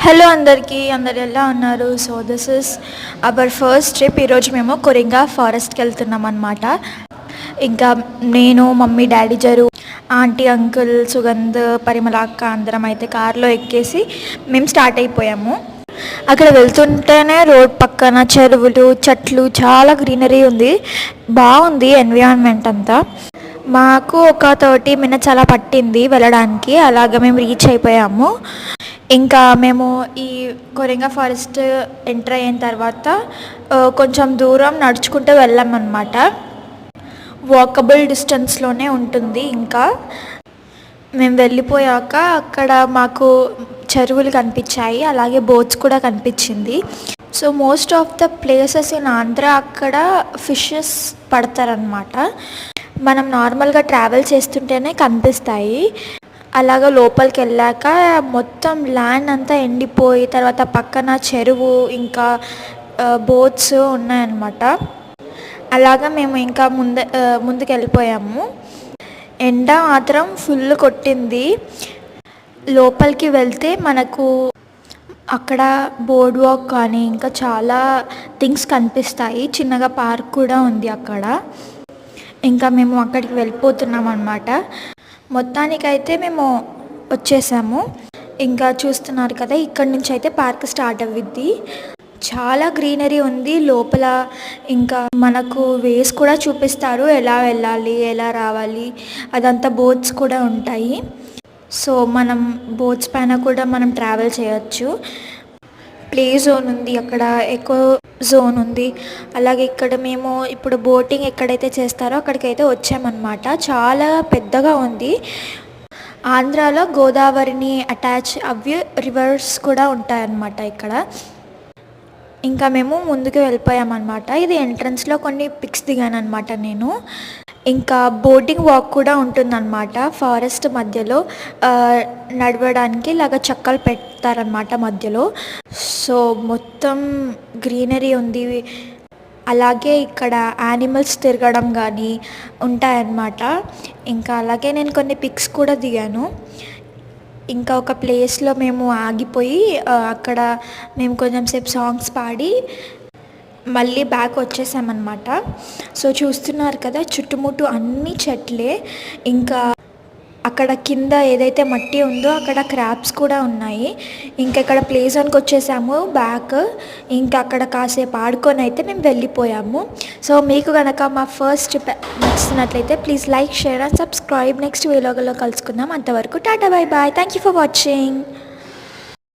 Hello అందరు ఎలా ఉన్నారు? So this is our first trip. ఈరోజు మేము కొరింగా ఫారెస్ట్కి వెళ్తున్నాం అనమాట. ఇంకా నేను, మమ్మీ, డాడీ, జరు, ఆంటీ, అంకుల్, సుగంధ్, పరిమళ అక్క అందరం అయితే కార్లో ఎక్కేసి మేము స్టార్ట్ అయిపోయాము. అక్కడ వెళ్తుంటేనే రోడ్ పక్కన చెరువులు, చెట్లు, చాలా గ్రీనరీ ఉంది. బాగుంది ఎన్విరాన్మెంట్ అంతా. మాకు ఒక 30 minutes అలా పట్టింది వెళ్ళడానికి. అలాగ మేము రీచ్ అయిపోయాము. ఇంకా మేము ఈ కొరింగా ఫారెస్ట్ ఎంటర్ అయిన తర్వాత కొంచెం దూరం నడుచుకుంటూ వెళ్ళామన్నమాట. వాకబుల్ డిస్టెన్స్లోనే ఉంటుంది. ఇంకా మేము వెళ్ళిపోయాక అక్కడ మాకు చెరువులు కనిపించాయి, అలాగే బోట్స్ కూడా కనిపించింది. So most of the places in Andhra అక్కడ ఫిషెస్ పడతారనమాట. మనం నార్మల్గా ట్రావెల్ చేస్తుంటేనే కనిపిస్తాయి. అలాగ లోపలికి వెళ్ళాక మొత్తం ల్యాండ్ అంతా ఎండిపోయి తర్వాత పక్కన చెరువు ఇంకా బోట్స్ ఉన్నాయన్నమాట. అలాగా మేము ఇంకా ముందుకు వెళ్ళిపోయాము. ఎండ మాత్రం ఫుల్ కొట్టింది. లోపలికి వెళ్తే మనకు అక్కడ బోర్డ్ వాక్ కానీ ఇంకా చాలా థింగ్స్ కనిపిస్తాయి. చిన్నగా పార్క్ కూడా ఉంది అక్కడ. ఇంకా మేము అక్కడికి వెళ్ళిపోతున్నాం అన్నమాట. మొత్తానికైతే మేము వచ్చేసాము. ఇంకా చూస్తున్నారు కదా, ఇక్కడి నుంచి అయితే పార్క్ స్టార్ట్ అవ్విద్ది. చాలా గ్రీనరీ ఉంది లోపల. ఇంకా మనకు వేస్ కూడా చూపిస్తారు, ఎలా వెళ్ళాలి, ఎలా రావాలి. అదంతా బోట్స్ కూడా ఉంటాయి. సో మనం బోట్స్ పైన కూడా మనం ట్రావెల్ చేయొచ్చు. ప్లే జోన్ ఉంది, అక్కడ ఎకో జోన్ ఉంది. అలాగే ఇక్కడ మేము ఇప్పుడు బోటింగ్ ఎక్కడైతే చేస్తారో అక్కడికైతే వచ్చామన్నమాట. చాలా పెద్దగా ఉంది. ఆంధ్రాలో గోదావరిని అటాచ్ అవి రివర్స్ కూడా ఉంటాయన్నమాట ఇక్కడ. ఇంకా మేము ముందుకు వెళ్ళిపోయామన్నమాట. ఇది ఎంట్రన్స్లో కొన్ని పిక్స్ దిగాను అనమాట నేను. ఇంకా బోటింగ్ వాక్ కూడా ఉంటుందన్నమాట. ఫారెస్ట్ మధ్యలో నడవడానికి ఇలాగ చక్కలు పెడతారనమాట మధ్యలో. సో మొత్తం గ్రీనరీ ఉంది. అలాగే ఇక్కడ యానిమల్స్ తిరగడం కానీ ఉంటాయన్నమాట. ఇంకా అలాగే నేను కొన్ని పిక్స్ కూడా దిగాను. ఇంకా ఒక ప్లేస్లో మేము ఆగిపోయి అక్కడ మేము కొంచెం సేపు సాంగ్స్ పాడి మళ్ళీ బ్యాక్ వచ్చేసామన్నమాట. సో చూస్తున్నారు కదా, చుట్టుముట్టు అన్ని చెట్లే. ఇంకా అక్కడ కింద ఏదైతే మట్టి ఉందో అక్కడ క్రాబ్స్ కూడా ఉన్నాయి. ఇంకా ఇక్కడ ప్లే జోన్కి వచ్చేసాము బ్యాక్. ఇంకా అక్కడ కాసేపు ఆడుకొని అయితే మేము వెళ్ళిపోయాము. సో మీకు కనుక మా ఫస్ట్ నచ్చినట్లయితే please like, share and subscribe. Next వీడియోలో కలుసుకుందాం. అంతవరకు tata, bye bye. Thank you for watching.